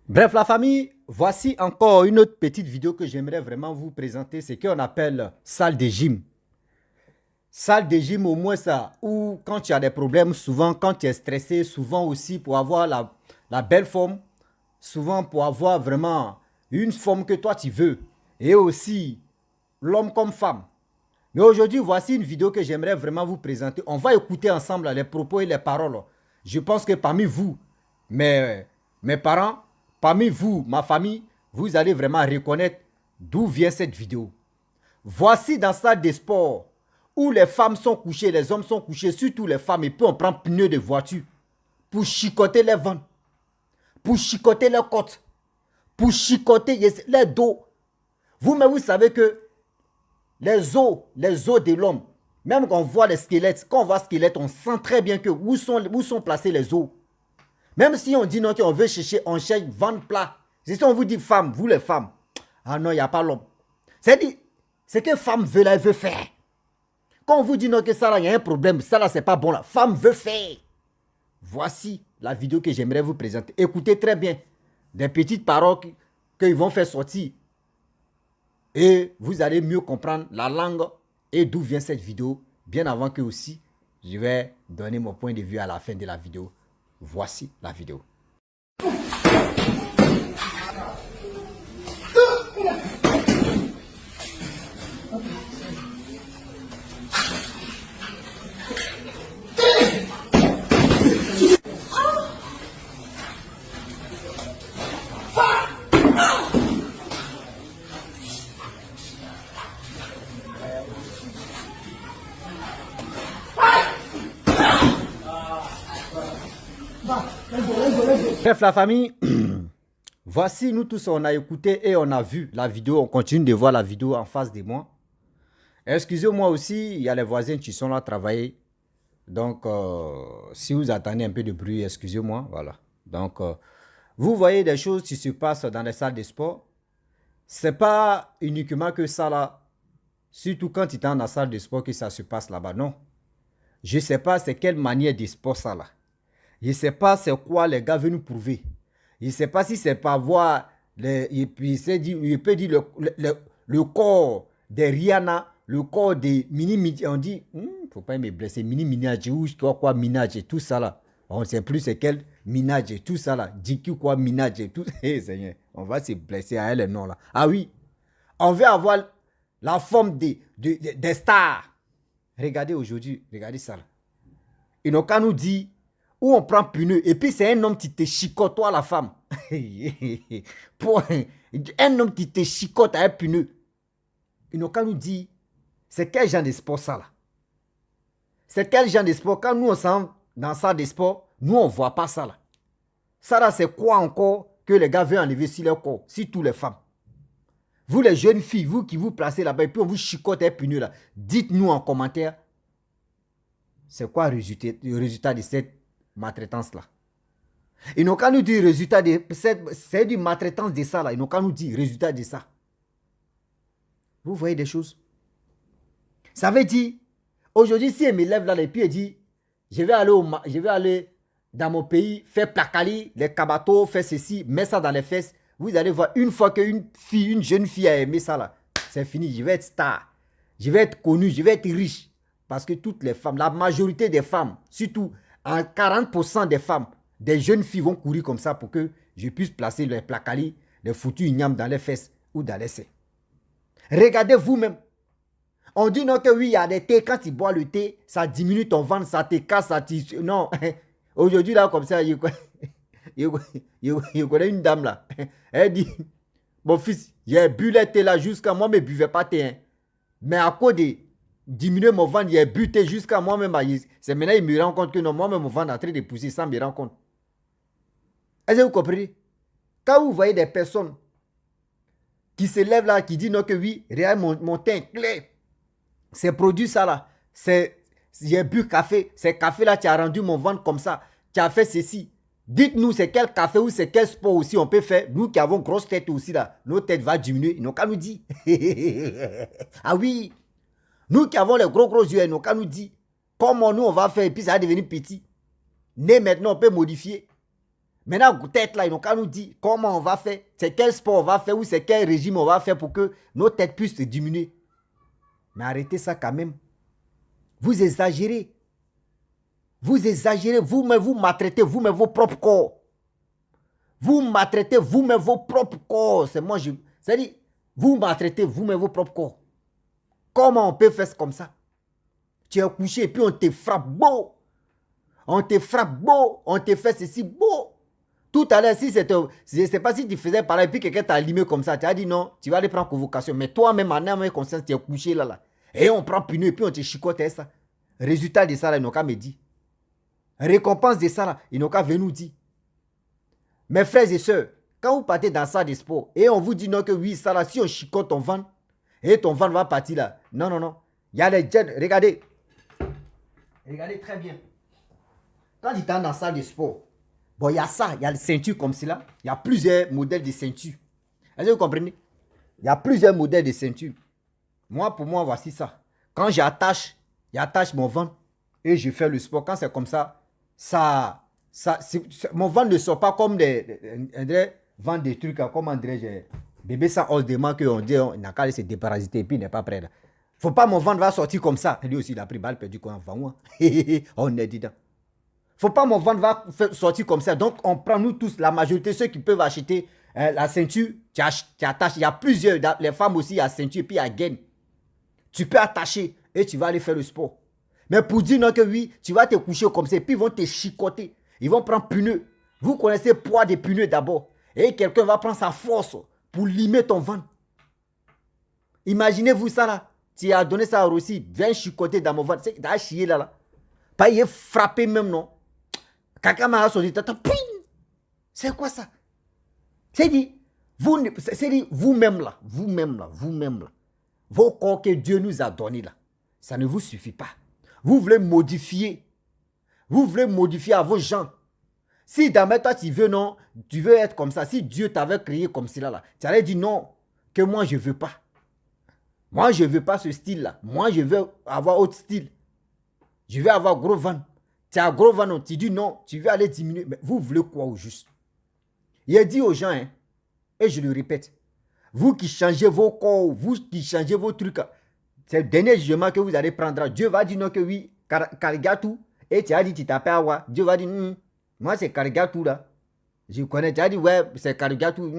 Bref, la famille, voici encore une autre petite vidéo que j'aimerais vraiment vous présenter. C'est qu'on appelle salle de gym. Salle de gym, au moins ça, où quand tu as des problèmes, souvent quand tu es stressé, souvent aussi pour avoir la belle forme, souvent pour avoir vraiment une forme que toi tu veux. Et aussi l'homme comme femme. Mais aujourd'hui, voici une vidéo que j'aimerais vraiment vous présenter. On va écouter ensemble les propos et les paroles. Je pense que parmi vous, mes parents, parmi vous, ma famille, vous allez vraiment reconnaître d'où vient cette vidéo. Voici dans salle de sport où les femmes sont couchées, les hommes sont couchés, surtout les femmes, et puis on prend pneus de voiture pour chicoter les ventres, pour chicoter les côtes, pour chicoter les dos. Vous-même, vous savez que les os de l'homme, même quand on voit les squelettes, quand on voit squelette, on sent très bien que où sont placés les os. Même si on dit non, qu'on veut chercher, on cherche ventre plat. C'est si on vous dit femme, vous les femmes. Ah non, il n'y a pas l'homme. C'est-à-dire, ce que femme veut là, elle veut faire. Quand on vous dit non, que ça là, il y a un problème, ça là, c'est pas bon là. Femme veut faire. Voici la vidéo que j'aimerais vous présenter. Écoutez très bien. Des petites paroles qu'ils vont faire sortir. Et vous allez mieux comprendre la langue et d'où vient cette vidéo. Bien avant que aussi, je vais donner mon point de vue à la fin de la vidéo. Voici la vidéo. Bref, la famille, voici nous tous, on a écouté et on a vu la vidéo. On continue de voir la vidéo en face de moi. Excusez-moi aussi, il y a les voisins qui sont là à travailler. Donc, si vous attendez un peu de bruit, excusez-moi. Voilà. Donc, vous voyez des choses qui se passent dans les salles de sport. C'est pas uniquement que ça là. Surtout quand tu es dans la salle de sport que ça se passe là-bas. Non. Je ne sais pas c'est quelle manière de sport ça là. Je ne sais pas c'est quoi les gars veulent nous prouver. Je ne sais pas si c'est pas voir il peut dire le corps de Rihanna, le corps de Mini. On dit, faut pas me blesser, Mini Minaj ou quoi Minaj et tout ça là. On ne sait plus c'est quel Minaj et tout ça là. DQ quoi Minaj et tout. Hey, Seigneur, on va se blesser à elle le nom là. Ah oui, on veut avoir la forme des stars. Regardez aujourd'hui, regardez ça là. Ils n'ont qu'à nous dire où on prend pneu. Et puis c'est un homme qui te chicote, toi la femme. Pour un homme qui te chicote à un pneu. Ils n'ont qu'à nous dire, c'est quel genre de sport ça là? C'est quel genre de sport? Quand nous on s'en dans ça de sport, nous on ne voit pas ça là. Ça là c'est quoi encore que les gars veulent enlever sur leur corps, sur toutes les femmes? Vous les jeunes filles, vous qui vous placez là-bas et puis on vous chicote un pneu là. Dites-nous en commentaire, c'est quoi le résultat de cette maltraitance là? Ils n'ont qu'à nous dire résultat de c'est du maltraitance de ça là. Ils n'ont qu'à nous dire résultat de ça. Vous voyez des choses? Ça veut dire, aujourd'hui, si elle me lève là et puis elle dit, je vais aller dans mon pays, faire placali, les kabatos, faire ceci, mettre ça dans les fesses. Vous allez voir, une fois qu'une fille, une jeune fille a aimé ça là, c'est fini. Je vais être star. Je vais être connu, je vais être riche. Parce que toutes les femmes, la majorité des femmes, surtout en 40% des femmes, des jeunes filles vont courir comme ça pour que je puisse placer les placali, les foutus ignames dans les fesses ou dans les seins. Regardez vous-même. On dit non que oui, il y a des thés, quand tu bois le thé, ça diminue ton ventre, ça te casse, ça te... Non. Aujourd'hui, là, comme ça, il connaît une dame là. Elle dit, mon fils, j'ai bu le thé là jusqu'à moi, mais je ne buvais pas thé. Hein. Mais à cause de diminuer mon ventre, j'ai bu thé jusqu'à moi-même. C'est maintenant il me rend compte que non, moi-même, mon ventre est en train de pousser sans me rendre compte. Est-ce que vous comprenez? Quand vous voyez des personnes qui se lèvent là, qui disent non que oui, regarde mon teint clair. Ces produits ça là, j'ai bu café, ces cafés là, tu as rendu mon ventre comme ça, tu as fait ceci. Dites-nous c'est quel café ou c'est quel sport aussi on peut faire. Nous qui avons grosse tête aussi là, notre tête va diminuer, ils n'ont qu'à nous dire. Ah oui, nous qui avons les gros yeux, ils n'ont qu'à nous dire comment nous on va faire et puis ça va devenir petit. Né maintenant on peut modifier. Maintenant, tête là, ils n'ont qu'à nous dire comment on va faire, c'est quel sport on va faire ou c'est quel régime on va faire pour que nos têtes puissent diminuer. Mais arrêtez ça quand même. Vous exagérez. Vous exagérez, vous-même vous maltraitez vous-même vos propres corps. Vous maltraitez vous-même vos propres corps. C'est moi, c'est-à-dire, vous maltraitez vous-même vos propres corps. Comment on peut faire comme ça? Tu es couché et puis on te frappe beau. On te frappe beau. On te fait ceci beau. Tout à l'heure, si c'était, je ne sais pas si tu faisais pareil et puis quelqu'un t'a allumé comme ça, tu as dit non, tu vas aller prendre convocation. Mais toi-même, en âme et conscience, tu es couché là. Et on prend pneu et puis on te chicote ça. Résultat de ça, là, ils n'ont qu'à me dire. Récompense de ça, là, ils n'ont qu'à venir nous dire. Mes frères et sœurs, quand vous partez dans ça des sports et on vous dit non que oui, ça là, si on chicote ton ventre, et ton ventre va partir là. Non, non, non. Il y a les jeunes, regardez. Regardez très bien. Quand tu es dans la salle de sport, bon, il y a ça, il y a les ceintures comme cela. Il y a plusieurs modèles de ceintures. Est-ce que vous comprenez? Il y a plusieurs modèles de ceintures. Moi, pour moi, voici ça. Quand j'attache mon ventre et je fais le sport, quand c'est comme ça, mon ventre ne sort pas comme des ventre des trucs, comme André, bébé sans os de main qu'on dit, on n'a qu'à aller se déparasiter et puis il n'est pas prêt là. Faut pas mon ventre va sortir comme ça. Lui aussi, il a pris balle perdu quoi, on est dedans. Faut pas mon ventre va sortir comme ça. Donc, on prend nous tous, la majorité, ceux qui peuvent acheter la ceinture, tu attaches. Il y a plusieurs, les femmes aussi, il y a ceinture et puis il y a gaine. Tu peux attacher et tu vas aller faire le sport. Mais pour dire non que oui, tu vas te coucher comme ça et puis ils vont te chicoter. Ils vont prendre pneus. Vous connaissez le poids des pneus d'abord. Et quelqu'un va prendre sa force pour limer ton ventre. Imaginez-vous ça là. Tu as donné ça à Rossi. Viens chicoter dans mon ventre. C'est t'as chié là. Pas y est frappé même non. Quelqu'un m'a sorti. C'est quoi ça? C'est dit, vous-même là. Vos corps que Dieu nous a donnés là. Ça ne vous suffit pas. Vous voulez modifier. Vous voulez modifier à vos gens. Si jamais toi tu veux non, tu veux être comme ça. Si Dieu t'avait créé comme cela là, tu allais dire non, que moi je ne veux pas. Moi je ne veux pas ce style là. Moi je veux avoir autre style. Je veux avoir gros ventre. Tu as gros ventre, tu dis non, tu veux aller diminuer. Mais vous voulez quoi au juste? Il a dit aux gens, hein, et je le répète, vous qui changez vos corps, vous qui changez vos trucs, c'est le dernier jugement que vous allez prendre. Dieu va dire non que oui, Karigatou, et tu as dit tu t'appelles Awa. Dieu va dire, moi c'est Karigatou là. Je connais, tu as dit ouais, c'est Karigatou.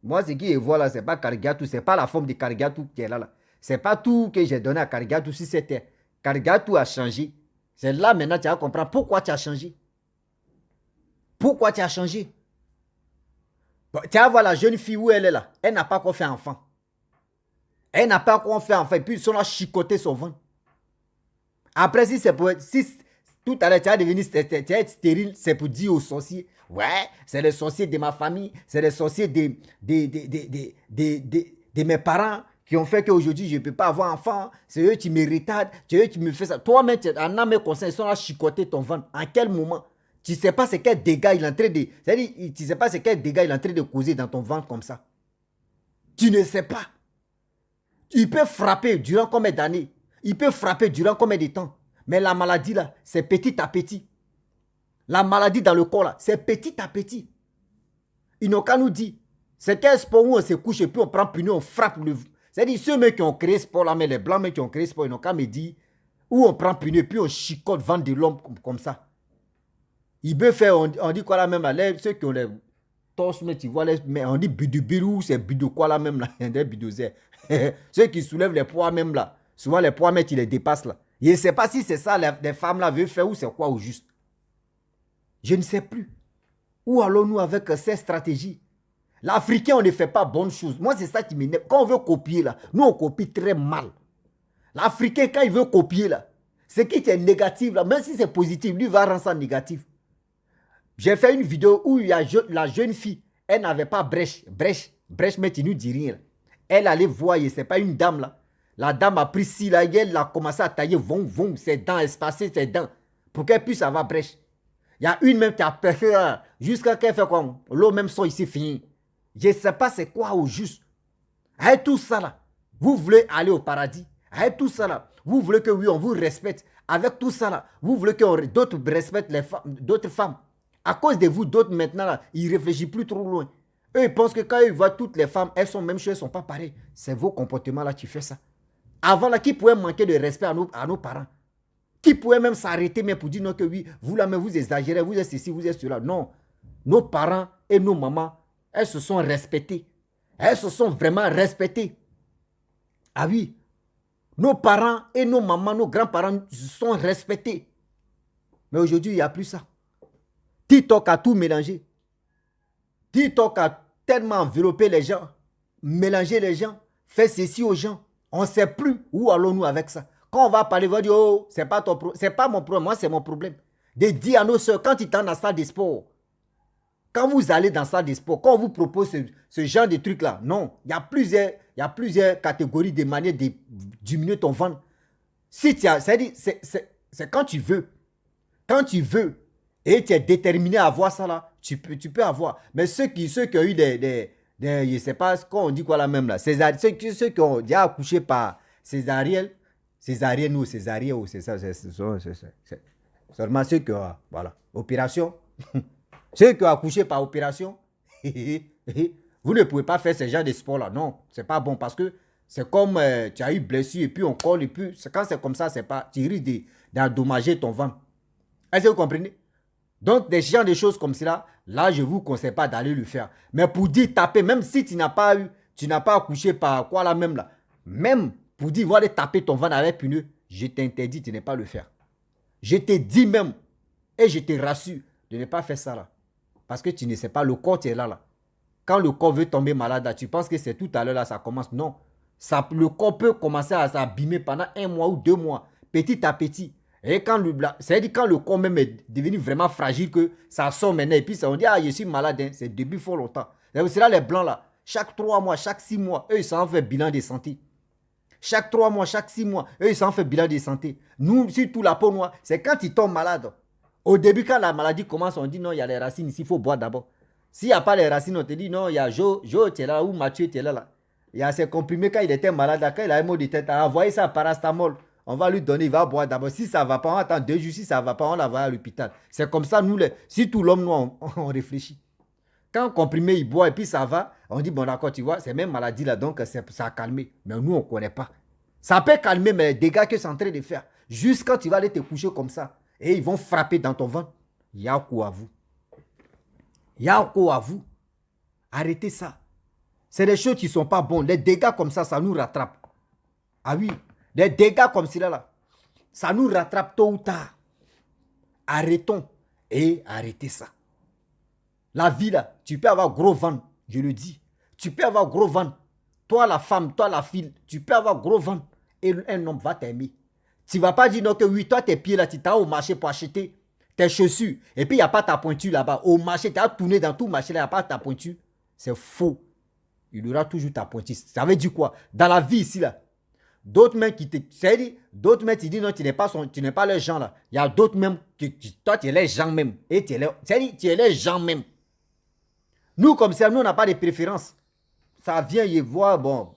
Moi ce qui est voilà, c'est pas Karigatou, c'est pas la forme de Karigatou qui est là. C'est pas tout que j'ai donné à Karigatou si c'était. Karigatou a changé. C'est là maintenant tu vas comprendre pourquoi tu as changé. Pourquoi tu as changé? Bon, tu vas voir la jeune fille où elle est là. Elle n'a pas encore fait enfant. Elle n'a pas encore fait enfant. Et puis, ils ont chicoté son ventre. Après, si c'est pour... Si tout à l'heure, tu vas devenir stérile, c'est pour dire aux sorciers, ouais, c'est les sorciers de ma famille, c'est les sorciers de mes parents qui ont fait qu'aujourd'hui, je ne peux pas avoir enfant. C'est eux qui me retardent, c'est eux qui me font ça. Toi-même, en âme et conscience, ils sont là chicoter ton ventre. En quel moment? Tu ne sais pas c'est quel dégât il est en train de... C'est-à-dire, tu ne sais pas c'est quel dégât il est en train de causer dans ton ventre comme ça. Tu ne sais pas. Il peut frapper durant combien d'années? Il peut frapper durant combien de temps? Mais la maladie là, c'est petit à petit. La maladie dans le corps là, c'est petit à petit. Ils n'ont qu'à nous dire. C'est quel sport où on se couche et puis on prend pneu, on frappe le... C'est-à-dire ceux qui ont créé ce sport là, mais les blancs qui ont créé ce sport, ils n'ont qu'à me dire où on prend pneu et puis on chicote ventre de l'homme comme ça. Il peut faire, on dit quoi là même là, ceux qui ont les torses, mais tu vois, mais on dit bidou, c'est bidou quoi là même là, des bidouzers. Ceux qui soulèvent les poids même là, souvent les poids mais ils les dépassent là. Je ne sais pas si c'est ça les femmes là veulent faire ou c'est quoi au juste. Je ne sais plus. Où allons-nous avec ces stratégies? L'Africain, on ne fait pas bonne chose. Moi, c'est ça qui m'énerve. Quand on veut copier là, nous on copie très mal. L'Africain, quand il veut copier là, ce qui est négatif là, même si c'est positif, lui va rendre ça négatif. J'ai fait une vidéo où il y a la jeune fille, elle n'avait pas brèche, mais tu nous dis rien. Elle allait voir, c'est pas une dame là. La dame a pris si là, elle a commencé à tailler, ses dents, espacer ses dents, pour qu'elle puisse avoir brèche. Il y a une même qui a percé jusqu'à qu'elle fait quoi. L'eau même sont ici fini. Je ne sais pas c'est quoi au juste. Avec tout ça là, vous voulez aller au paradis. Avec tout ça là, vous voulez que oui, on vous respecte. Avec tout ça là, vous voulez que d'autres respectent d'autres femmes. À cause de vous, d'autres maintenant, là, ils ne réfléchissent plus trop loin. Eux, ils pensent que quand ils voient toutes les femmes, elles sont même choses, elles ne sont pas pareilles. C'est vos comportements là qui font ça. Avant, là, qui pouvait manquer de respect à nos parents? Qui pouvait même s'arrêter mais pour dire non que oui, vous là, mais vous exagérez, vous êtes ceci, vous êtes cela. Non. Nos parents et nos mamans, elles se sont respectées. Elles se sont vraiment respectées. Ah oui. Nos parents et nos mamans, nos grands-parents se sont respectés. Mais aujourd'hui, il n'y a plus ça. TikTok a tout mélangé. TikTok a tellement enveloppé les gens, mélangé les gens, fait ceci aux gens. On ne sait plus où allons-nous avec ça. Quand on va parler, on va dire, oh, c'est pas mon problème, moi c'est mon problème. De dire à nos soeurs, quand ils sont dans la salle de sport, quand vous allez dans la salle de sport, quand on vous propose ce genre de trucs-là, non, il y a plusieurs catégories de manières de diminuer ton ventre. Si c'est quand tu veux. Quand tu veux et tu es déterminé à avoir ça là, tu peux avoir. Mais ceux qui ont eu je ne sais pas qu'on dit quoi là même là, ceux qui ont déjà accouché par césarienne ou césarienne, c'est ça, c'est seulement ceux qui ont, voilà, opération. Ceux qui ont accouché par opération, vous ne pouvez pas faire ce genre de sport là, non, c'est pas bon parce que c'est comme tu as eu blessure et puis on colle et puis quand c'est comme ça, c'est pas, tu risques d'endommager ton ventre. Est-ce que vous comprenez? Donc, des genres de choses comme cela, là, je ne vous conseille pas d'aller le faire. Mais pour dire taper, même si tu n'as pas accouché par quoi là même là, même pour dire, voilà, taper ton ventre avec pneu, je t'interdis de ne pas le faire. Je te dis même, et je te rassure, de ne pas faire ça là. Parce que tu ne sais pas, le corps tu es là. Quand le corps veut tomber malade, là, tu penses que c'est tout à l'heure là, ça commence. Non. Le corps peut commencer à s'abîmer pendant 1 mois ou 2 mois, petit à petit. Et quand c'est-à-dire quand le corps même est devenu vraiment fragile, que ça sort maintenant, et puis on dit, ah, je suis malade, hein. C'est depuis fort longtemps. C'est là les blancs là, chaque 3 mois, chaque 6 mois, eux, ils s'en font bilan de santé. Chaque 3 mois, chaque 6 mois, eux, ils s'en font bilan de santé. Nous, surtout la peau noire, c'est quand ils tombent malades. Au début, quand la maladie commence, on dit non, il y a les racines ici, il faut boire d'abord. S'il n'y a pas les racines, on te dit non, il y a Jo, tu es là, ou Mathieu, tu es là. Il y a ces comprimés quand il était malade, quand il a un mot de tête, envoyez ça à parastamol. On va lui donner, il va boire d'abord. Si ça ne va pas, on attend 2 jours. Si ça ne va pas, on la va à l'hôpital. C'est comme ça, nous, si tout l'homme, nous, on réfléchit. Quand un comprimé, il boit et puis ça va, on dit, bon d'accord, tu vois, c'est même maladie là, donc ça a calmé. Mais nous, on ne connaît pas. Ça peut calmer, mais les dégâts que c'est en train de faire. Juste quand tu vas aller te coucher comme ça, et ils vont frapper dans ton ventre, il y a un coup à vous. Il y a un coup à vous. Arrêtez ça. C'est des choses qui ne sont pas bonnes. Les dégâts comme ça nous rattrape. Ah oui. Les dégâts comme cela, là, ça nous rattrape tôt ou tard. Arrêtons et arrêtez ça. La vie, là, tu peux avoir gros ventre, je le dis. Tu peux avoir gros ventre. Toi, la femme, toi, la fille, tu peux avoir gros ventre. Et un homme va t'aimer. Tu ne vas pas dire non que oui, toi, tes pieds, là, tu t'as au marché pour acheter tes chaussures. Et puis, il n'y a pas ta pointure là-bas. Au marché, tu as tourné dans tout le marché, là, il n'y a pas ta pointure. C'est faux. Il y aura toujours ta pointure. Ça veut dire quoi? Dans la vie ici, là, d'autres même qui te... D'autres même qui disent non, tu n'es pas les gens là. Il y a d'autres même toi, tu es les gens même. Et tu es les gens même. Nous, comme ça, nous, on n'a pas de préférence. Ça vient, il voit, bon,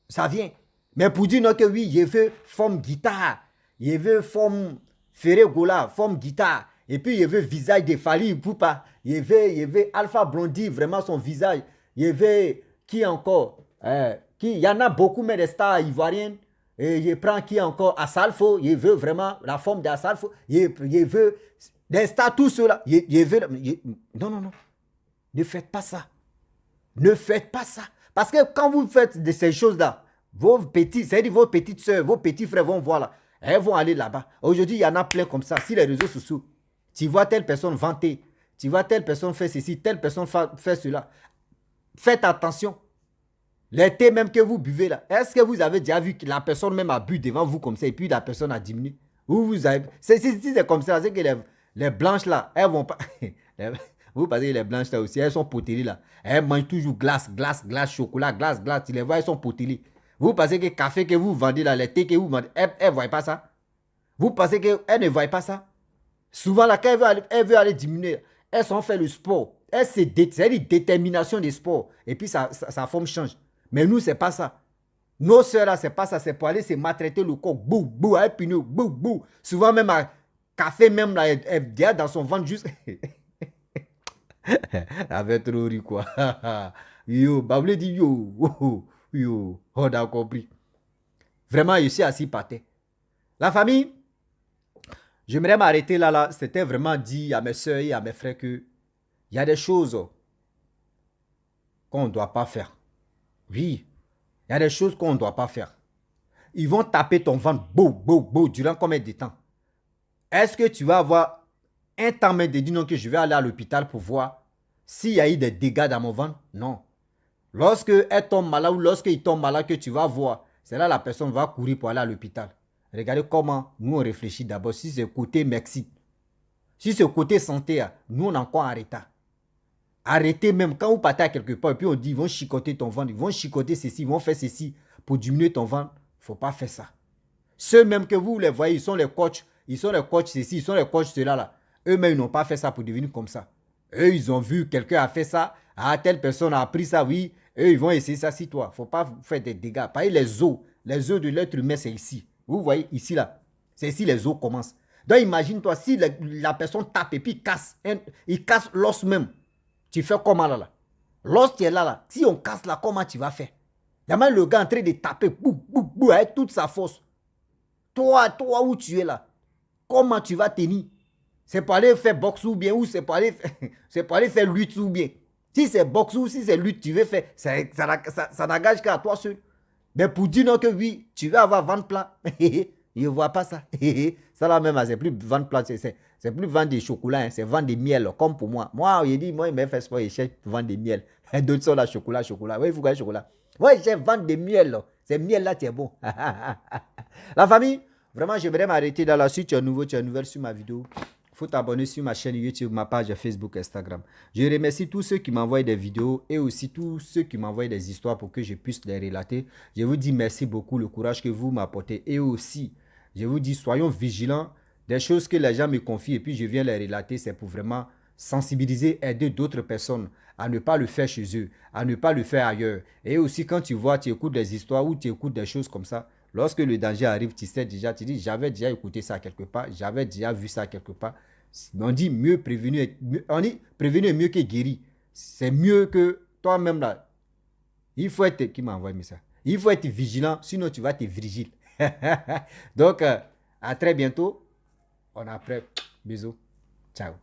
ça vient. Mais pour dire non que oui, je veux forme guitare. Je veux forme Ferré Gola, forme guitare. Et puis, je veux visage de Fali Poupa. Je veux Alpha Blondie, vraiment son visage. Je veux, qui encore? Il y en a beaucoup, mais des stars ivoiriennes. Et je prends qui encore? Assalfo, je veux vraiment la forme d'Assalfo. Je veux des stars, tout cela. Non. Ne faites pas ça. Ne faites pas ça. Parce que quand vous faites de ces choses-là, vos petites soeurs, vos petits frères vont voir là. Elles vont aller là-bas. Aujourd'hui, il y en a plein comme ça. Si les réseaux sociaux, tu vois telle personne vanter, tu vois telle personne faire ceci, telle personne faire cela. Faites attention. Les thés même que vous buvez là, est-ce que vous avez déjà vu que la personne même a bu devant vous comme ça et puis la personne a diminué? C'est comme ça, c'est que les blanches là, elles vont pas... Vous pensez que les blanches là aussi, elles sont potélées là. Elles mangent toujours glace, chocolat, glace. Tu les vois, elles sont potélées. Vous pensez que le café que vous vendez là, les thés que vous vendez, elles ne voient pas ça? Vous pensez qu'elles ne voient pas ça? Souvent là, quand elles veulent aller diminuer, elles sont fait le sport. C'est une détermination des sports. Et puis sa forme change. Mais nous, c'est pas ça. Nos soeurs là, c'est pas ça. C'est pour aller se maltraiter le corps. Bou, avec pneu, bou. Souvent même à café même là, elle dans son ventre juste... Avec trop ri quoi. Yo, Bablé dit yo, yo, on a compris. Vraiment, je suis assis par terre. La famille, j'aimerais m'arrêter là. C'était vraiment dit à mes soeurs et à mes frères que il y a des choses qu'on ne doit pas faire. Oui, il y a des choses qu'on ne doit pas faire. Ils vont taper ton ventre, durant combien de temps? Est-ce que tu vas avoir un temps même de dire non que je vais aller à l'hôpital pour voir s'il y a eu des dégâts dans mon ventre? Non. Lorsque elle tombe malade ou lorsqu'il tombe malade que tu vas voir, c'est là la personne va courir pour aller à l'hôpital. Regardez comment nous on réfléchit d'abord. Si c'est côté médecine, si c'est côté santé, nous on est encore en retard. Arrêtez même quand vous partez à quelque part et puis on dit ils vont chicoter ton ventre, ils vont chicoter ceci, ils vont faire ceci pour diminuer ton ventre. Il ne faut pas faire ça. Ceux même que vous les voyez, ils sont les coachs ceci, ils sont les coachs cela là. Eux-mêmes, ils n'ont pas fait ça pour devenir comme ça. Eux, ils ont vu quelqu'un a fait ça, telle personne a appris ça, oui. Eux, ils vont essayer ça si toi. Il ne faut pas faire des dégâts. Par exemple, les os de l'être humain, c'est ici. Vous voyez, ici là. C'est ici les os commencent. Donc, imagine-toi, si la personne tape et puis il casse l'os même. Tu fais comment là? L'os, tu es là. Si on casse là, comment tu vas faire? Il y a même le gars en train de taper, avec toute sa force. Toi où tu es là, comment tu vas tenir? C'est pour aller faire boxe ou bien, ou c'est pour aller faire lutte ou bien. Si c'est boxe ou si c'est lutte, tu veux faire, ça n'engage qu'à toi seul. Mais pour dire non que oui, tu vas avoir ventre plat. Il ne voit pas ça. Ça là même, c'est plus vendre plat, c'est plus vendre des chocolats, hein, c'est vendre des miels, comme pour moi. Moi, il dit, moi, il m'a fait sport, il cherche vendre des miels. D'autres sont là, chocolat. Oui, vous voyez chocolat. Oui, j'ai vendre des miels. Ces miels là, c'est bon. La famille, vraiment, j'aimerais m'arrêter dans la suite. Tu es nouveau, tu es nouvelle sur ma vidéo. Il faut t'abonner sur ma chaîne YouTube, ma page Facebook, Instagram. Je remercie tous ceux qui m'envoient des vidéos et aussi tous ceux qui m'envoient des histoires pour que je puisse les relater. Je vous dis merci beaucoup, le courage que vous m'apportez. Et aussi, je vous dis, soyons vigilants des choses que les gens me confient et puis je viens les relater. C'est pour vraiment sensibiliser, aider d'autres personnes à ne pas le faire chez eux, à ne pas le faire ailleurs. Et aussi, quand tu vois, tu écoutes des histoires ou tu écoutes des choses comme ça, lorsque le danger arrive, tu sais déjà, tu dis, j'avais déjà écouté ça quelque part, j'avais déjà vu ça quelque part. On dit mieux prévenir, on dit prévenir est mieux que guérir. C'est mieux que toi-même là. Il faut être, qui m'a envoyé ça? Il faut être vigilant, sinon tu vas être vigile. Donc, à très bientôt. On a après. Bisous. Ciao.